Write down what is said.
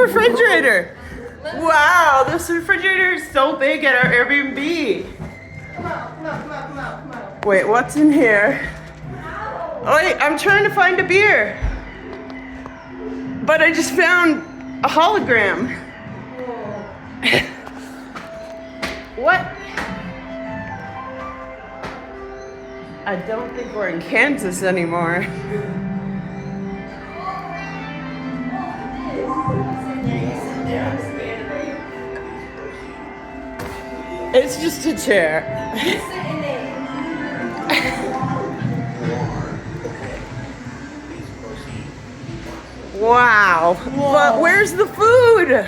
refrigerator. Wow, this refrigerator is so big at our Airbnb. Come on. Wait, what's in here? Oh, wait, I'm trying to find a beer. But I just found a hologram. What? I don't think we're in Kansas anymore. It's just a chair. Wow. But where's the food?